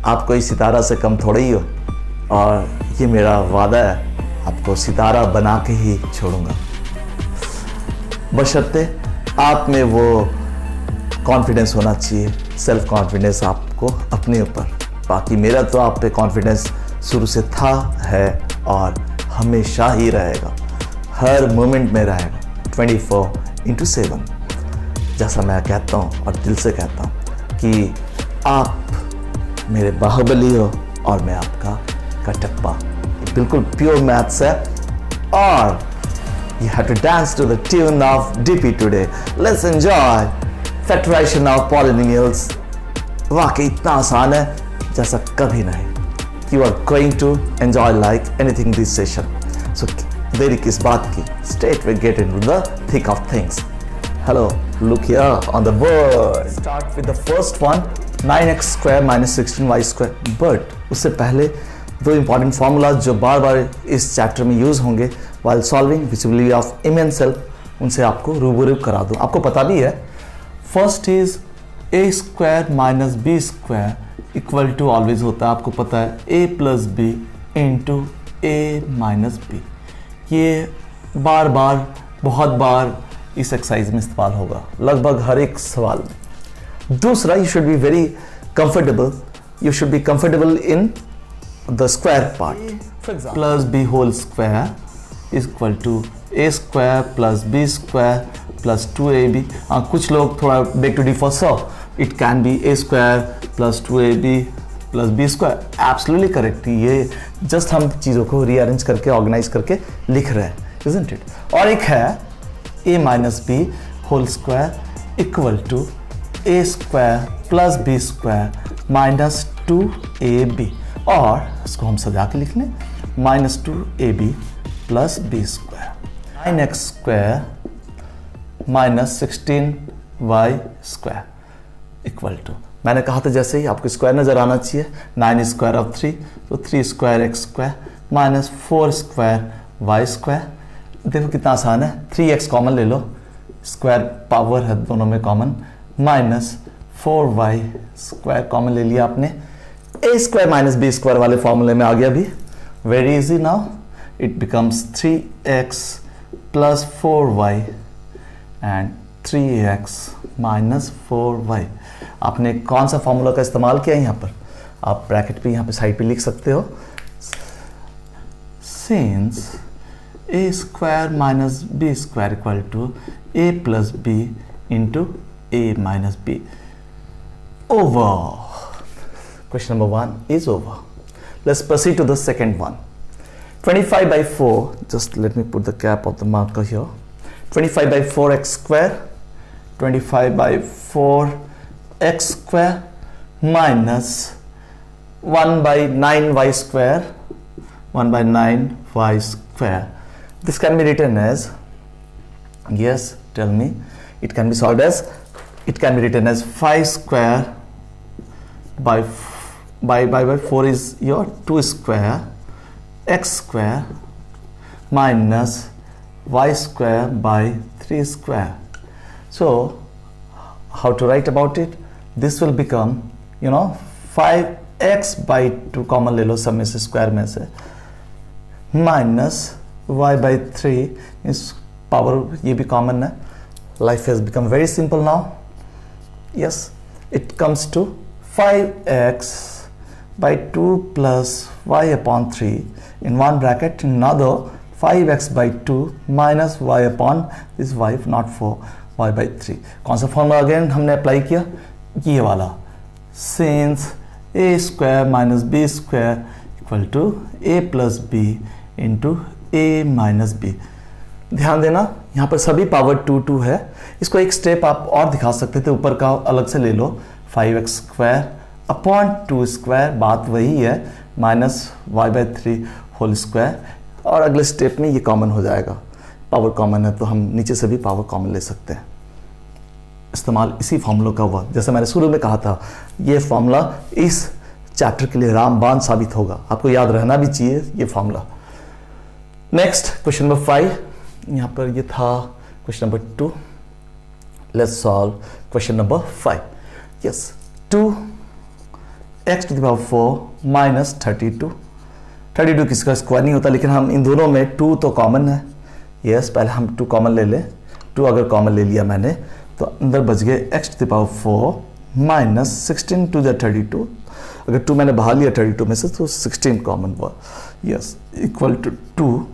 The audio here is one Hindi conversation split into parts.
आप कोई सितारा से कम थोड़े ही हो, और ये मेरा वादा है, आपको सितारा बना के ही छोड़ूंगा, बशर्ते आप में वो कॉन्फिडेंस होना चाहिए, सेल्फ कॉन्फिडेंस आपको अपने ऊपर। बाकी मेरा तो आप पे कॉन्फिडेंस शुरू से था, है और हमेशा ही रहेगा, हर मोमेंट में रहेगा, 24/7। जैसा मैं कहता हूँ और दिल से कहता हूँ कि आप मेरे बाहुबली हो और मैं आपका कटप्पा। बिल्कुल प्योर मैथ्स है। और you have to dance to the tune of DP today. Let's enjoy factorization of polynomials. वाकई इतना आसान है जैसा कभी नहीं। You are going to enjoy like anything this session. So देरी किस बात की? Straight we get into the thick of things. Hello, look here on the board. Start with the first one, 9x square minus 16y square. But उससे पहले दो इंपॉर्टेंट फार्मूलाज जो बार बार इस चैप्टर में यूज होंगे while solving which will be of immense help, उनसे आपको रूबरू करा दूँ। आपको पता भी है, first is a square minus B square equal to always होता है, आपको पता है, a plus B into A minus B. ये बार बार बहुत बार इस एक्सरसाइज में इस्तेमाल होगा, लगभग हर एक सवाल में। दूसरा, you should be very comfortable, you should be comfortable in the square part. Plus B whole square is equal to A square plus B square plus 2ab। कुछ लोग थोड़ा beg to differ, so it can be A square plus 2ab plus B square. Absolutely correct. ये जस्ट हम चीज़ों को रीअरेंज करके ऑर्गेनाइज करके लिख रहे हैं, इजंट इट। और एक है a minus B whole square equal to A square plus B square minus 2ab, और इसको हम सजा के लिख लें, minus 2ab plus B square. 9x square minus 16y square equal to, मैंने कहा था जैसे ही आपको स्क्वायर नजर आना चाहिए, 9 स्क्वायर ऑफ 3 तो 3 square x square minus 4 square y square. देखो कितना आसान है, 3x कॉमन ले लो, स्क्वायर पावर है दोनों में common, minus 4y square common ले लिया आपने। a square minus B square वाले फॉर्मूले में आ गया अभी, very easy. Now it becomes 3x plus 4y and 3x minus 4y। आपने कौन सा फॉर्मूला का इस्तेमाल किया यहाँ पर? आप ब्रैकेट पे यहाँ पे साइड पे लिख सकते हो, since a square minus B square equal to a plus B into a minus B. Over. Question number 1 is over. Let's proceed to the second one. 25 by 4, just let me put the cap of the marker here. 25 by 4x square, 25 by 4x square minus 1 by 9y square, 1 by 9y square. This can be written as, yes, tell me, it can be solved as, it can be written as 5 square by 4 is your 2 square x square minus y square by 3 square. So how to write about it? This will become, 5x by 2 common ले लो सब में से, स्क्वायर में से, माइनस y by 3 इस पावर, ये भी कॉमन है। Life has become very simple now. Yes, it comes to 5x by 2 plus y upon 3 in one bracket, in another 5x by 2 minus y upon this y, not 4, y by 3। कौन सा फॉर्मूला अगेन हमने अप्लाई किया? ये वाला, since a square minus B square equal to a plus B into a minus B. ध्यान देना यहाँ पर सभी पावर 2 है। इसको एक स्टेप आप और दिखा सकते थे, ऊपर का अलग से ले लो, 5x स्क्वायर अपॉन 2 स्क्वायर, बात वही है, minus y by 3 whole square, और अगले स्टेप में ये कॉमन हो जाएगा, पावर कॉमन है तो हम नीचे से भी पावर कॉमन ले सकते हैं। इस्तेमाल इसी फॉर्मूला का हुआ, जैसे मैंने शुरू में कहा था, ये फॉर्मूला इस चैप्टर के लिए रामबाण साबित होगा, आपको याद रहना भी चाहिए ये फॉर्मूला। नेक्स्ट क्वेश्चन नंबर 5, यहाँ पर ये था question number 2। Let's solve question number 5। Yes, 2 X to the power 4 minus 32। 32 किसका स्क्वायर नहीं होता, लेकिन हम इन दोनों में 2 तो कॉमन है। यस, पहले हम 2 कॉमन ले लें। 2 अगर कॉमन ले लिया मैंने तो अंदर बच गए X to the power 4 minus 16 to the 32। अगर 2 मैंने बाहर लिया 32 में से तो 16 कॉमन हुआ। Yes, equal to 2।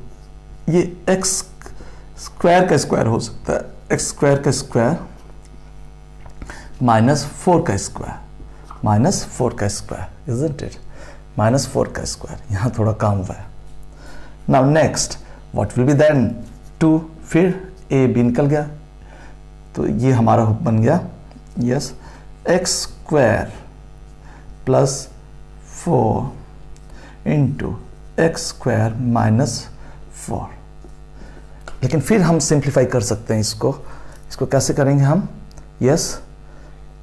ये एक्स स्क्वायर का स्क्वायर हो सकता है, एक्स स्क्वायर का स्क्वायर माइनस 4 का स्क्वायर, माइनस 4 का स्क्वायर, इजंट इट, माइनस 4 का स्क्वायर। यहाँ थोड़ा काम हुआ है। Now next what will be then 2, फिर ए बी निकल गया तो ये हमारा बन गया yes x square plus 4 into x square minus 4। लेकिन फिर हम सिंप्लीफाई कर सकते हैं इसको कैसे करेंगे हम? यस,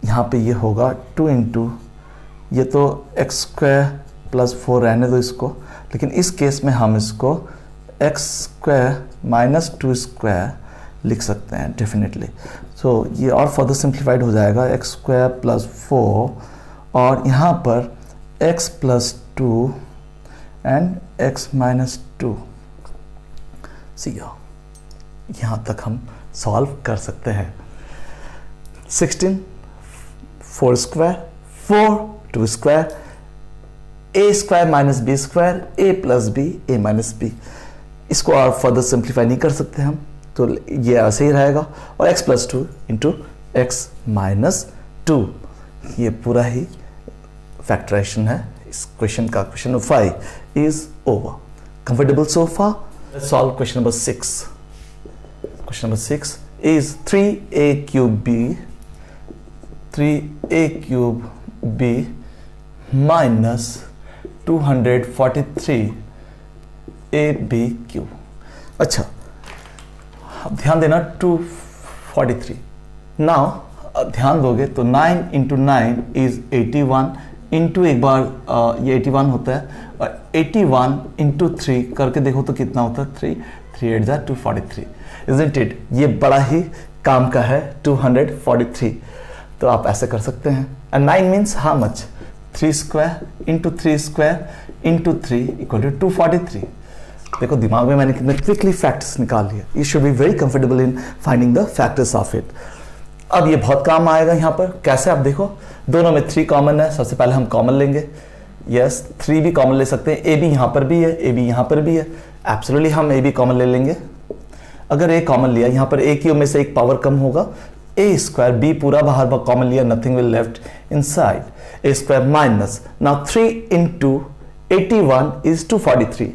यहाँ पे ये होगा 2 इंटू ये तो एक्स स्क्वायर प्लस 4 रहने दो इसको, लेकिन इस केस में हम इसको एक्स स्क्वायर माइनस 2 स्क्वायर लिख सकते हैं डेफिनेटली। सो ये और फर्दर सिंप्लीफाइड हो जाएगा एक्स स्क्वायर प्लस 4 और यहाँ पर x plus 2 and x minus 2। सी यहाँ तक हम सॉल्व कर सकते हैं। 16 4 square 4 2 square A square minus B square A plus b a minus B. इसको और फर्दर सिंप्लीफाई नहीं कर सकते हम, तो ये ऐसे ही रहेगा और x plus 2 into X minus 2। ये पूरा ही फैक्टराइजेशन है इस क्वेश्चन का। Question number 5 is over. Comfortable so far? Let's solve question number 6। Question number 6 is 3a cube b minus 243ab cube। अच्छा, अब ध्यान देना 243। नाउ ध्यान दोगे तो 9 इंटू 9 इज 81 इंटू एक बार ये 81 होता है और 81 इंटू 3 करके देखो तो कितना होता है 3 8 जा 243। Isn't it? ये बड़ा ही काम का है 243। तो आप ऐसे कर सकते हैं। And 9 means how much? 3 square into 3 square into 3 equal to 243। देखो दिमाग में मैंने कितने क्विकली फैक्टर्स निकाल लिया। You should be very comfortable in finding the factors of it. अब ये बहुत काम आएगा यहाँ पर। कैसे? आप देखो दोनों में 3 कॉमन है। सबसे पहले हम कॉमन लेंगे। यस, 3 भी कॉमन ले सकते हैं। ए बी यहाँ पर भी है, ए बी यहाँ पर भी है। एब्सोल्युटली हम ए बी कॉमन ले लेंगे। अगर ए कॉमन लिया, यहाँ पर ए क्यूब में से एक पावर कम होगा, ए स्क्वायर बी पूरा बाहर कॉमन लिया, nothing will left inside. A square minus now 3 into 81 is 243।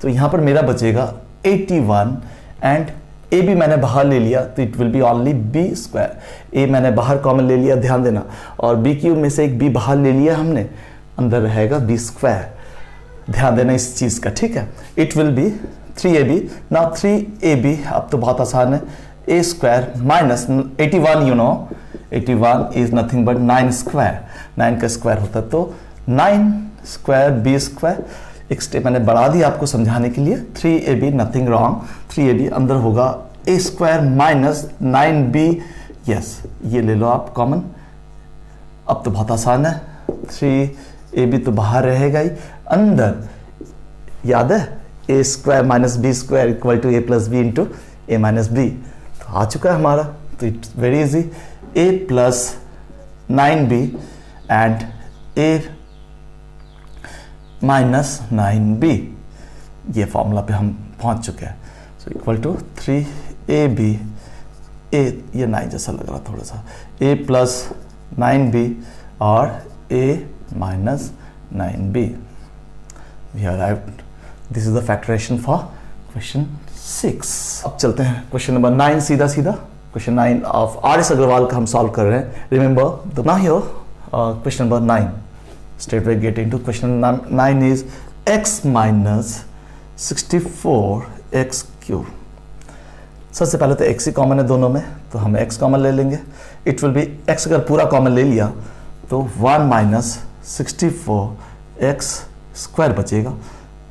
तो यहाँ पर मेरा बचेगा 81 एंड ए भी मैंने बाहर ले लिया तो it will be only B square. A मैंने बाहर कॉमन ले लिया, ध्यान देना, और बी क्यूब में से एक बी बाहर ले लिया हमने, अंदर रहेगा बी स्क्वायर। ध्यान देना इस चीज का, ठीक है। It will B 3ab। Now 3ab अब तो बहुत आसान है। A square minus 81, you know 81 is nothing but 9 square. 9 का स्क्वायर होता है तो 9 स्क्वायर बी स्क्वायर। एक स्टेप मैंने बढ़ा दिया आपको समझाने के लिए। 3ab nothing wrong. 3ab अंदर होगा ए स्क्वायर माइनस 9b। यस, ये ले लो आप कॉमन। अब तो बहुत आसान है। 3ab तो बाहर रहेगा ही, अंदर याद है A square minus B square equal to A plus B into A minus B. तो आ चुका है हमारा। तो it's very easy. A plus 9b and A minus 9b, ये फॉर्मूला पे हम पहुंच चुके हैं। सो इक्वल टू 3ab, ए ये 9 जैसा लग रहा थोड़ा सा, ए प्लस 9b और A minus 9b। We have arrived. This is the factorization for question 6। अब चलते हैं क्वेश्चन नंबर 9 सीधा सीधा। Question 9 of R S Agarwal का हम सॉल्व कर रहे हैं। Remember the now here question number 9 straight away get into question 9 is x minus 64x cube। सबसे पहले तो x ही कॉमन है दोनों में, तो हम x कॉमन ले लेंगे। इट विल बी x अगर पूरा कॉमन ले लिया तो 1 माइनस 64x स्क्वायर बचेगा।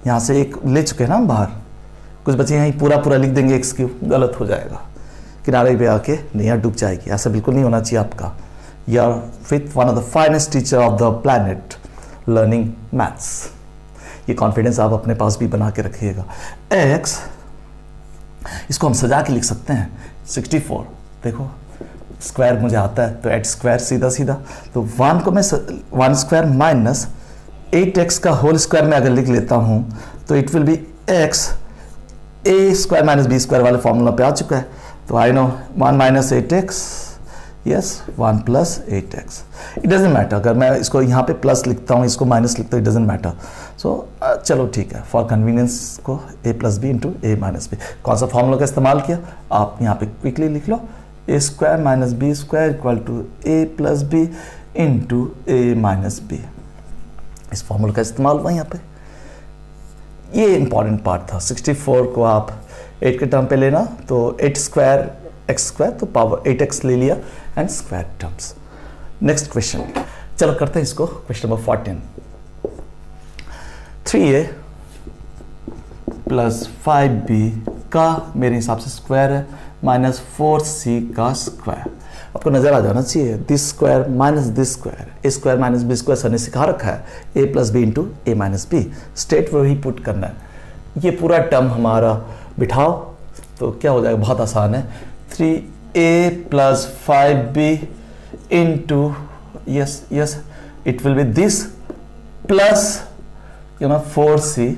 यहाँ से एक ले चुके हैं ना हम बाहर, कुछ बचे यहाँ पूरा पूरा लिख देंगे x क्यूब, गलत हो जाएगा, किनारे पे आके नैया डूब जाएगी। ऐसा बिल्कुल नहीं होना चाहिए आपका। You are with one of the finest teacher of the planet, learning maths. ये कॉन्फिडेंस आप अपने पास भी बना के रखिएगा। x इसको हम सजा के लिख सकते हैं 64, देखो स्क्वायर मुझे आता है तो एट स्क्वायर सीधा सीधा, तो 1 को मैं 1 स्क्वायर माइनस 8x का होल स्क्वायर में अगर लिख लेता हूँ तो it will B x a square minus b square वाले फॉर्मूला पे आ चुका है। तो I know 1 minus 8x, yes 1 plus 8x। It doesn't matter अगर मैं इसको यहाँ पे प्लस लिखता हूँ, इसको माइनस लिखता हूँ, इट डजेंट मैटर। सो चलो ठीक है, फॉर कन्वीनियंस को a plus B into A minus B. कौन सा फॉर्मूला का इस्तेमाल किया आप यहाँ पे क्विकली लिख लो, A square minus B square equal to A plus B into A minus B. इस फॉर्मूला का इस्तेमाल हुआ यहाँ पे। ये इंपॉर्टेंट पार्ट था। 64 को आप 8 के टर्म पे लेना तो 8 स्क्वायर एक्स स्क्वायर, तो पावर 8x ले लिया and square terms. Next question, चलो करते हैं इसको। Question number 14, 3a plus 5b का मेरे हिसाब से स्क्वायर है माइनस 4c का स्क्वायर। आपको नजर आ जाना चाहिए, this square minus this square, A square minus B square sir ने सिखा रखा है, A plus B into A minus B, state वही पुट करना है। ये पूरा टर्म हमारा बिठाओ तो क्या हो जाएगा, बहुत आसान है, 3a plus 5b into yes yes it will be this plus 4c,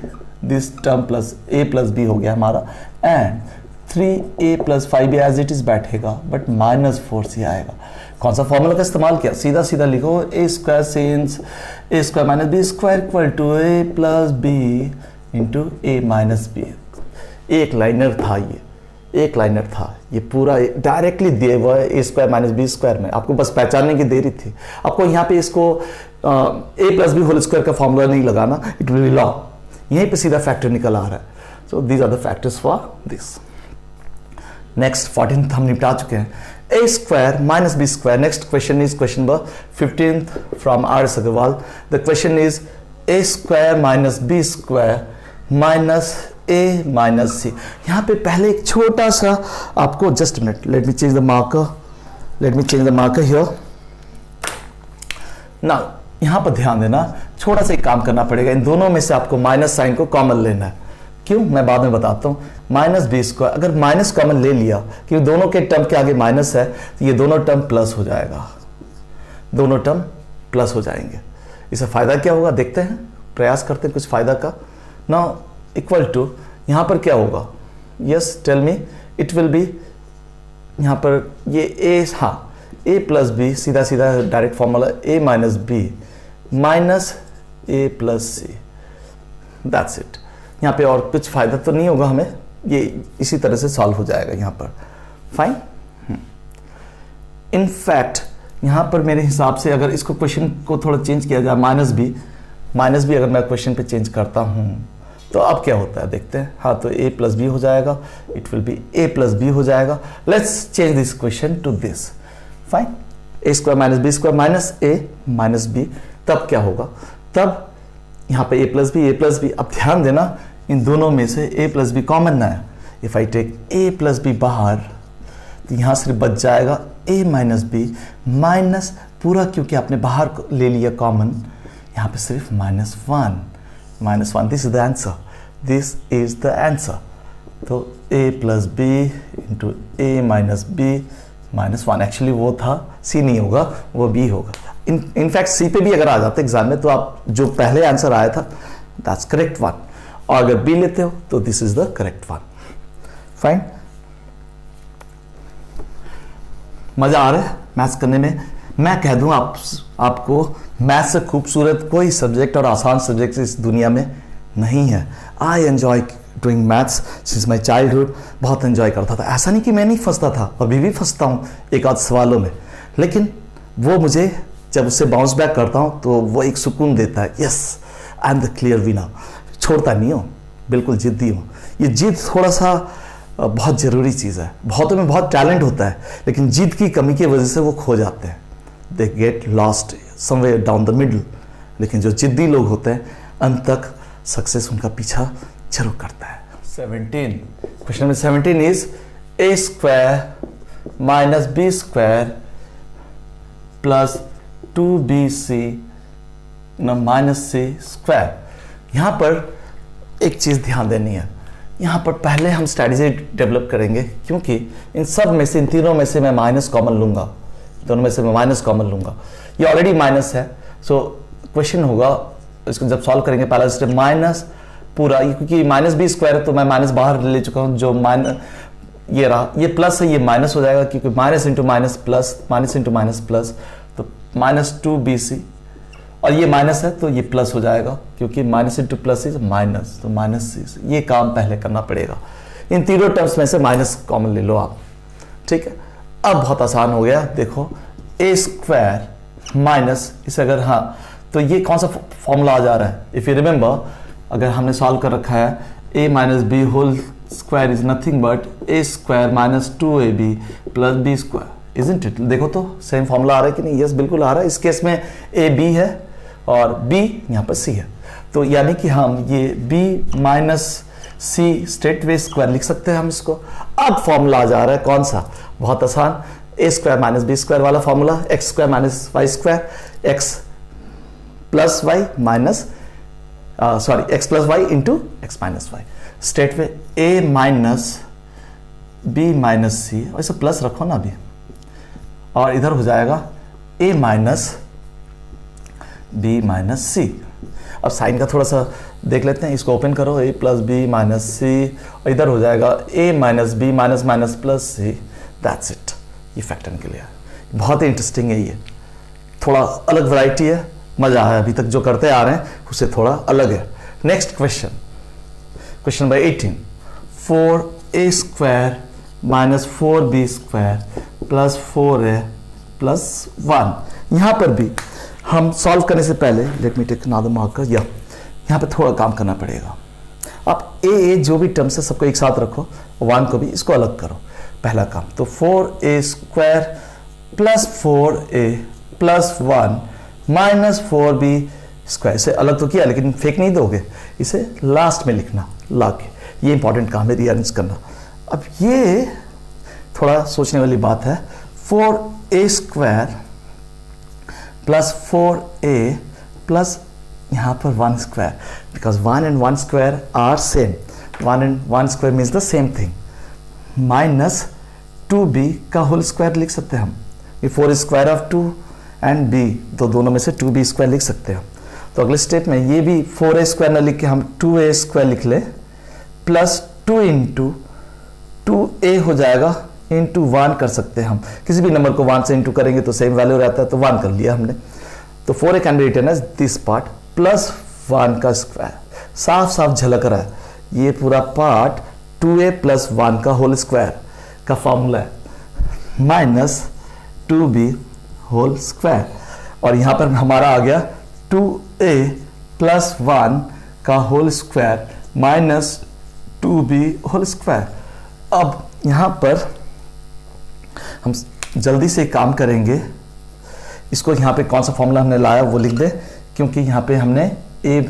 this term plus a plus b हो गया हमारा, and 3a plus 5b as it is बैठेगा बट माइनस 4c आएगा। कौन सा फॉर्मूला का इस्तेमाल किया, सीधा सीधा लिखो, A square since A square minus B square equal to A plus B into A minus B. एक लाइनर था ये, एक लाइनर था ये, पूरा डायरेक्टली दिए हुआ है A square minus B square में, आपको बस पहचानने की देरी थी। आपको यहाँ पे इसको ए प्लस बी होल स्क्वायर का फॉर्मूला नहीं लगाना, इट विल बी लॉ, यहीं पे सीधा फैक्टर निकल आ रहा है। So these are the factors for this. Next 14th हम निपटा चुके हैं, A square minus B square. Next question is question number 15th from R S. Agarwal. The question is A square minus B square minus A minus C. यहाँ पे पहले एक छोटा सा आपको, just minute, let me change the marker, let me change the marker here now. यहाँ पर ध्यान देना, छोटा सा एक काम करना पड़ेगा, इन दोनों में से आपको माइनस साइन को कॉमन लेना है। क्यों, मैं बाद में बताता हूँ। माइनस बी स्क्वायर, अगर माइनस कॉमन ले लिया क्योंकि दोनों के टर्म के आगे माइनस है, तो ये दोनों टर्म प्लस हो जाएगा, दोनों टर्म प्लस हो जाएंगे। इससे फायदा क्या होगा देखते हैं, प्रयास करते हैं कुछ फायदा का। नाउ इक्वल टू यहाँ पर क्या होगा, yes tell me, it will be यहाँ पर ये ए, हाँ ए प्लस बी, सीधा सीधा direct formula, A minus B minus A plus C, that's it. यहाँ पे और कुछ फायदा तो नहीं होगा हमें, ये इसी तरह से सॉल्व हो जाएगा यहाँ पर, फाइन। इनफैक्ट यहाँ पर मेरे हिसाब से अगर इसको क्वेश्चन को थोड़ा चेंज किया जाए, माइनस बी अगर मैं क्वेश्चन पे चेंज करता हूँ तो अब क्या होता है देखते हैं। हाँ, तो a प्लस बी हो जाएगा, it will be a plus B हो जाएगा। Let's change this question to this, fine. A square minus B square minus A minus B, तब क्या होगा, तब यहाँ पे a प्लस बी। अब ध्यान देना, इन दोनों में से a प्लस बी कॉमन ना है। If I take a plus B बाहर तो यहाँ सिर्फ बच जाएगा a माइनस बी माइनस पूरा, क्योंकि आपने बाहर ले लिया कॉमन, यहाँ पे सिर्फ minus one. This is the answer, this is the answer. तो a plus B into A minus B minus one, actually वो था, c नहीं होगा, वो b होगा। इनफैक्ट सी पे भी अगर आ जाते एग्जाम में तो आप जो पहले आंसर आया था दैट्स करेक्ट वन, और अगर बी लेते हो तो this is the correct one, fine. मजा आ रहा है मैथ्स करने में। मैं कह दूं आपको मैथ्स से खूबसूरत कोई सब्जेक्ट और आसान सब्जेक्ट इस दुनिया में नहीं है। I enjoy doing maths since my childhood, बहुत एंजॉय करता था। ऐसा नहीं कि मैं नहीं फंसता था, अभी भी फंसता हूँ एक आध सवालों में, लेकिन वो मुझे जब उससे बाउंस बैक करता हूँ तो वो एक सुकून देता है। Yes, I am the clear winner. छोड़ता नहीं हूँ, बिल्कुल जिद्दी हूँ। ये जिद थोड़ा सा बहुत ज़रूरी चीज़ है। बहुतों में बहुत टैलेंट होता है, लेकिन जिद की कमी की वजह से वो खो जाते हैं, they get lost somewhere down the middle. लेकिन जो जिद्दी लोग होते हैं, अंत तक सक्सेस उनका पीछा जरूर करता है। 17, question number 17 is A square minus B square plus 2bc minus C square. यहाँ पर एक चीज़ ध्यान देनी है, यहाँ पर पहले हम स्ट्रैटेजी डेवलप करेंगे, क्योंकि इन सब में से, इन तीनों में से मैं माइनस कॉमन लूँगा, दोनों में से मैं माइनस कॉमन लूँगा। ये ऑलरेडी माइनस है, सो क्वेश्चन होगा इसको जब सॉल्व करेंगे, पहला स्टेप माइनस पूरा, क्योंकि माइनस बी स्क्वायर है तो मैं माइनस बाहर ले चुका हूँ, जो माइनस ये रहा, ये प्लस है, ये माइनस हो जाएगा, क्योंकि minus into minus plus, minus into minus plus, तो -2bc, और ये माइनस है तो ये प्लस हो जाएगा, क्योंकि minus into plus is minus, तो माइनस सी। ये काम पहले करना पड़ेगा। इन तीनों टर्म्स में से माइनस कॉमन ले लो आप, ठीक है। अब बहुत आसान हो गया, देखो ए स्क्वायर माइनस इसे अगर, हाँ तो ये कौन सा फॉर्मूला आ जा रहा है, इफ यू रिमेंबर, अगर हमने सॉल्व कर रखा है a minus B whole square is nothing but A square minus 2ab plus B square, isn't it. देखो तो सेम फॉर्मूला आ रहा है कि नहीं? यस, बिल्कुल आ रहा है। इस केस में ए बी है और b यहाँ पर c है, तो यानी कि हम ये b माइनस सी स्ट्रेट वे स्क्वायर लिख सकते हैं हम इसको। अब फॉर्मूला आ जा रहा है कौन सा, बहुत आसान, A square minus B square वाला formula, X square minus Y square, X plus Y minus sorry X plus Y into X minus Y, straight way A minus B minus C, और इसे प्लस रखो ना अभी, और इधर हो जाएगा ए माइनस बी माइनस सी। अब साइन का थोड़ा सा देख लेते हैं, इसको ओपन करो, A plus B minus C, और इधर हो जाएगा A minus B minus minus plus C, that's it. ये फैक्टर निकल गया। बहुत ही इंटरेस्टिंग है, ये थोड़ा अलग वैरायटी है, मजा है, अभी तक जो करते आ रहे हैं उससे थोड़ा अलग है। Next question, question number 18, 4a square minus 4b square plus 4a plus 1। यहाँ पर भी हम सॉल्व करने से पहले let me take another marker, या यहाँ पे थोड़ा काम करना पड़ेगा। आप ए जो भी टर्म्स है सबको एक साथ रखो, 1 को भी, इसको अलग करो। पहला काम तो 4a square plus 4a plus 1 minus 4b square, इसे अलग तो किया लेकिन फेंक नहीं दोगे, इसे लास्ट में लिखना ला के, ये इंपॉर्टेंट काम है, रीअरेंज करना। अब ये थोड़ा सोचने वाली बात है, 4a square plus 4a plus यहाँ पर 1 square, because 1 and 1 square are same, 1 and 1 square means the same thing, minus 2b का होल स्क्वायर लिख सकते हैं हम, ये 4 स्क्वायर ऑफ 2 एंड b, तो दोनों में से 2b स्क्वायर लिख सकते हैं। तो अगले स्टेप में ये भी 4a स्क्वायर ना लिख के हम 2a स्क्वायर लिख ले, प्लस 2 इंटू 2a हो जाएगा, इंटू 1 कर सकते हैं हम, किसी भी नंबर को 1 से इंटू करेंगे तो सेम वैल्यू रहता है, तो 1 कर लिया हमने। तो 4a can be written as this part plus 1 का स्क्वायर, साफ साफ झलक रहा है, ये पूरा पार्ट 2a प्लस 1 का होल स्क्वायर का फॉर्मूला है, माइनस 2b होल स्क्वायर, और यहाँ पर हमारा आ गया 2a प्लस 1 का whole square minus 2b whole square. अब यहाँ पर हम जल्दी से काम करेंगे, इसको यहाँ पे कौन सा फॉर्मूला हमने लाया वो लिख दे, क्योंकि यहाँ पे हमने a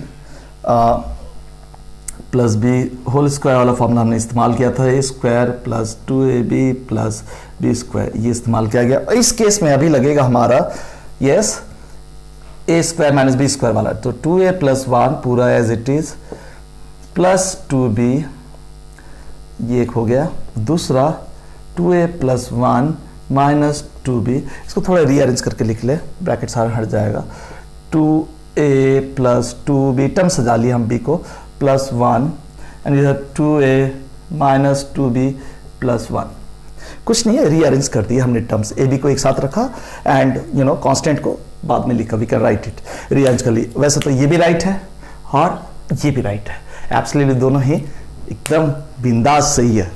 plus B whole square वाला फॉर्मूला हमने इस्तेमाल किया था, A square plus 2ab plus B square, ये इस्तेमाल किया गया। इस केस में अभी लगेगा हमारा यस ए स्क्वायर माइनस बी स्क्वायर वाला, तो 2a प्लस 1 पूरा as it is plus 2b, ये एक हो गया, दूसरा 2a प्लस 1 माइनस 2b, इसको थोड़ा रीअरेंज करके लिख ले, ब्रैकेट सारा हट जाएगा, 2a प्लस 2b, टर्म सजा लिया हम b को, प्लस 1 एंड इधर 2a माइनस 2b प्लस 1, कुछ नहीं है, रीअरेंज कर दिया हमने टर्म्स, ए बी को एक साथ रखा एंड यू नो कांस्टेंट को बाद में लिखा, we can write it, rearrange कर ली। वैसे तो ये भी राइट है और ये भी राइट है, एब्सोल्युटली दोनों ही एकदम बिंदास सही है।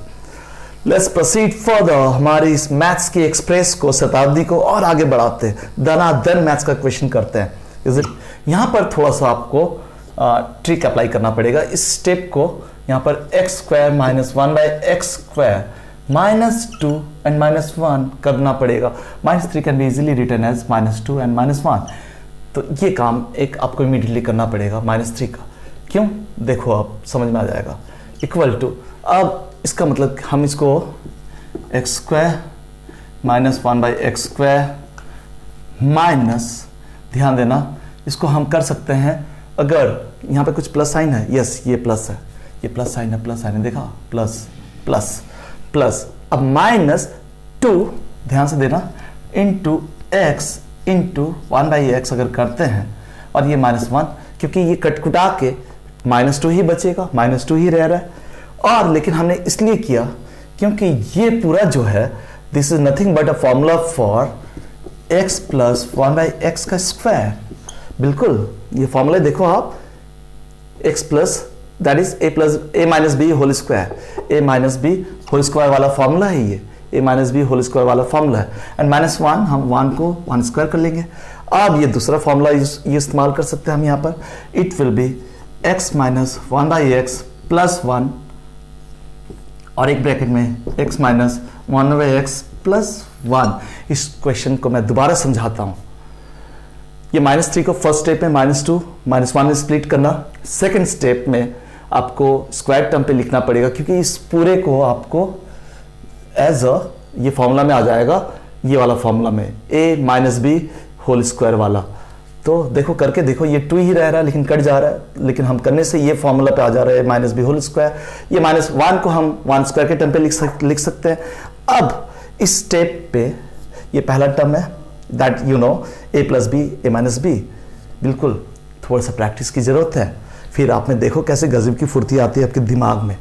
लेट्स प्रोसीड फर्दर, हमारी इस मैथ्स की एक्सप्रेस को, शताब्दी को और आगे बढ़ाते हैं, दनादन मैथ्स का क्वेश्चन करते हैं। Is it? यहाँ पर थोड़ा सा आपको ट्रिक अप्लाई करना पड़ेगा। इस स्टेप को यहाँ पर X square minus 1 by X square minus 2 and minus 1 करना पड़ेगा। Minus 3 can be easily written as minus 2 and minus 1। तो ये काम एक आपको इमीडिएटली करना पड़ेगा माइनस 3 का। क्यों? देखो आप समझ में आ जाएगा। इक्वल टू, अब इसका मतलब हम इसको x square minus 1 by X square minus, ध्यान देना इसको हम कर सकते हैं, अगर यहाँ पे कुछ प्लस साइन है, यस ये प्लस है, ये प्लस साइन है, देखा, प्लस प्लस प्लस, अब -2 ध्यान से देना इंटू एक्स इंटू 1/x अगर करते हैं, और ये -1, क्योंकि ये कटकुटा के -2 ही बचेगा, -2 ही रह रहा है। और लेकिन हमने इसलिए किया क्योंकि ये पूरा जो है this is nothing but a formula for x plus 1/x का स्क्वायर। बिल्कुल ये फॉर्मूला देखो आप, x plus that is a minus B whole square, a minus B whole square वाला फॉर्मूला है ये, a minus B whole square वाला फॉर्मूला है। एंड -1 हम 1 को 1 स्क्वायर कर लेंगे। अब ये दूसरा फॉर्मूला ये इस्तेमाल कर सकते हैं हम यहाँ पर, it will B x minus 1/x plus 1 और एक ब्रैकेट में x माइनस 1/x प्लस 1। इस क्वेश्चन को मैं दोबारा समझाता हूँ। ये -3 को फर्स्ट स्टेप में -2 -1 में स्प्लिट करना, सेकेंड स्टेप में आपको स्क्वायर टर्म पे लिखना पड़ेगा, क्योंकि इस पूरे को आपको एज अ ये फॉर्मूला में आ जाएगा, ये वाला फॉर्मूला में a minus B whole square वाला। तो देखो करके देखो, ये 2 ही रह रहा है लेकिन कट जा रहा है, लेकिन हम करने से ये फॉर्मूला पे आ जा रहा है माइनस बी होल स्क्वायर। ये -1 को हम 1 स्क्वायर के टर्म पे लिख सकते हैं। अब इस स्टेप पे ये पहला टर्म है that you know a plus b a minus b. बिल्कुल थोड़ा सा प्रैक्टिस की जरूरत है, फिर आप में देखो कैसे गजब की फुर्ती आती है आपके दिमाग में,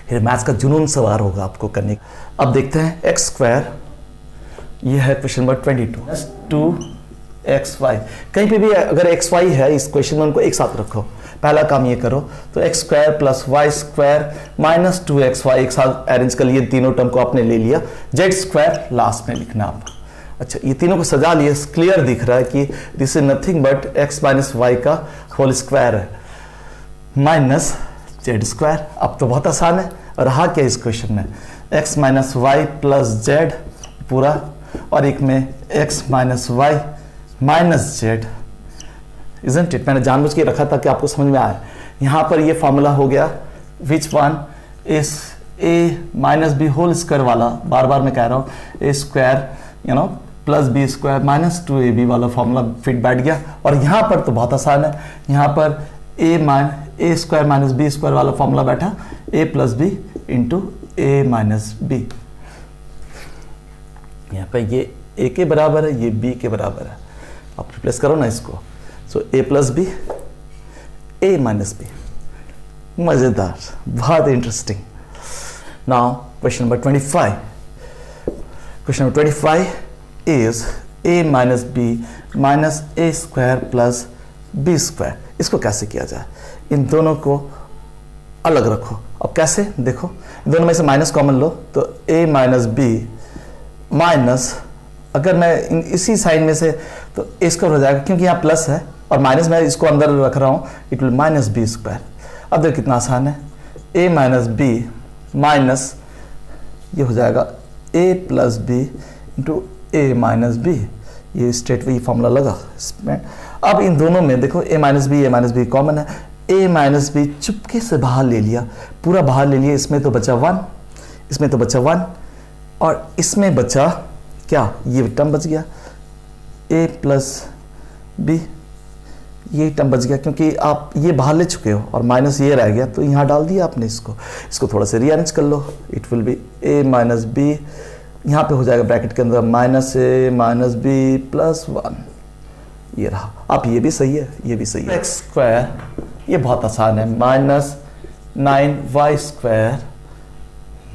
फिर मैथ्स का जुनून सवार होगा आपको करने का। अब देखते हैं एक्स स्क्वायर, ये है क्वेश्चन नंबर 22 2xy। कहीं पे भी अगर xy है इस क्वेश्चन में उनको एक साथ रखो। पहला काम ये करो तो x square plus y square minus 2xy एक साथ अरेंज कर लिए, तीनों टर्म को आपने ले लिया, z स्क्वायर लास्ट में लिखना आप। अच्छा ये तीनों को सजा लिए, क्लियर दिख रहा है कि this is nothing but x minus y का होल स्क्वायर है माइनस जेड स्क्वायर। अब तो बहुत आसान है। और रहा क्या इस क्वेश्चन में, x minus y plus z पूरा, और एक में x minus y minus z, isn't it. मैंने जानबूझ के रखा था कि आपको समझ में आए। यहाँ पर ये फॉर्मूला हो गया which one is a minus B whole square वाला, बार बार मैं कह रहा हूँ, a square you know plus B square minus 2ab वाला फॉर्मूला फिट बैठ गया। और यहाँ पर तो बहुत आसान है, यहाँ पर a square minus B square वाला फॉर्मूला बैठा, a plus B into A minus B. यहाँ पर ये a के बराबर है, ये b के बराबर है, आप रिप्लेस करो ना इसको। So a plus b a minus b, मजेदार, बहुत इंटरेस्टिंग। Now question number 25। क्वेश्चन number 25 is a minus B minus a square plus B square. इसको कैसे किया जाए, इन दोनों को अलग रखो। अब कैसे देखो, इन दोनों में से माइनस कॉमन लो तो a माइनस बी माइनस, अगर मैं इसी साइन में से तो ए स्क्वायर हो जाएगा, क्योंकि यहाँ प्लस है और माइनस मैं इसको अंदर रख रहा हूँ, it will minus B square. अब देखो कितना आसान है, a माइनस बी माइनस ये हो जाएगा a plus B into A minus B. ये स्ट्रेट वही फॉर्मूला लगा इसमें। अब इन दोनों में देखो a माइनस बी कॉमन है, a माइनस बी चुपके से बाहर ले लिया, पूरा बाहर ले लिया। इसमें तो बचा 1, इसमें तो बचा 1, और इसमें बचा क्या, ये टर्म बच गया a प्लस बी, ये टर्म बच गया, क्योंकि आप ये बाहर ले चुके हो और माइनस ये रह गया तो यहाँ डाल दिया आपने इसको थोड़ा सा रीअरेंज कर लो। It will be a minus B, यहाँ पे हो जाएगा ब्रैकेट के अंदर minus a minus B plus 1, ये रहा। अब ये भी सही है, ये भी सही है। एक्स स्क्वायर ये बहुत आसान है, minus 9y square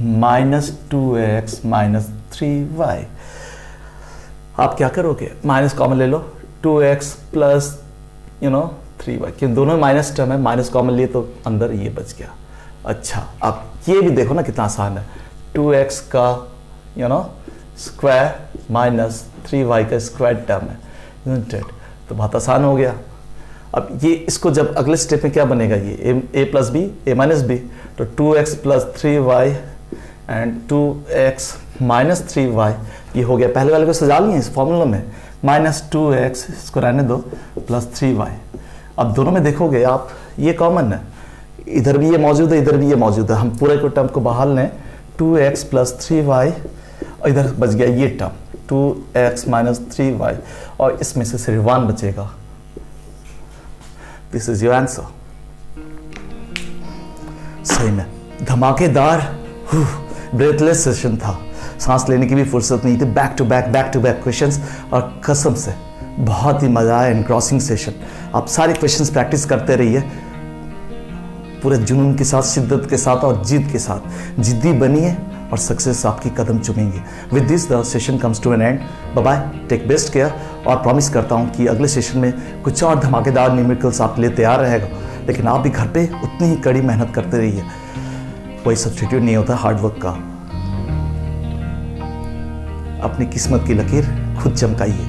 minus 2x minus 3y। आप क्या करोगे, माइनस कॉमन ले लो, 2x प्लस 3y, क्योंकि दोनों माइनस टर्म है, माइनस कॉमन लिए तो अंदर ये बच गया। अच्छा अब ये भी देखो ना कितना आसान है, 2x का स्क्वायर माइनस 3y का स्क्वायर टर्म है, तो बहुत आसान हो गया। अब ये इसको जब अगले स्टेप में क्या बनेगा, ये a plus b a minus B, तो 2x plus 3y and 2x minus 3y, ये हो गया। पहले वाले को सजा लिए इस फॉर्मूला में, माइनस 2x इसको रहने दो प्लस 3y। अब दोनों में देखोगे आप ये कॉमन है, इधर भी ये मौजूद है, इधर भी ये मौजूद है। हम पूरे को टर्म को बाहर लें, 2x प्लस 3y, और इधर बच गया ये टर्म 2x माइनस 3y, और इसमें से सिर्फ 1 बचेगा। This is your answer. सही में धमाकेदार ब्रेथलेस सेशन था, सांस लेने की भी फुर्सत नहीं थी, बैक टू बैक क्वेश्चंस, और कसम से बहुत ही मजा आया एनग्रॉसिंग सेशन। आप सारे क्वेश्चंस प्रैक्टिस करते रहिए पूरे जुनून के साथ, शिद्दत के साथ और जिद के साथ। जिद्दी बनिए और सक्सेस आपकी कदम चुमेंगे। With this the session comes to an end. Bye bye, take best care, और प्रॉमिस करता हूँ कि अगले सेशन में कुछ और धमाकेदार न्यूमेरिकल्स आपके लिए तैयार रहेगा। लेकिन आप भी घर पे उतनी ही कड़ी मेहनत करते रहिए, कोई सब्स्टिट्यूट नहीं होता हार्डवर्क का। अपनी किस्मत की लकीर खुद चमकाइए,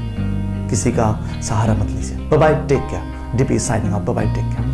किसी का सहारा मत लीजिए। Bye bye, take care. DP signing off. Bye bye, take care.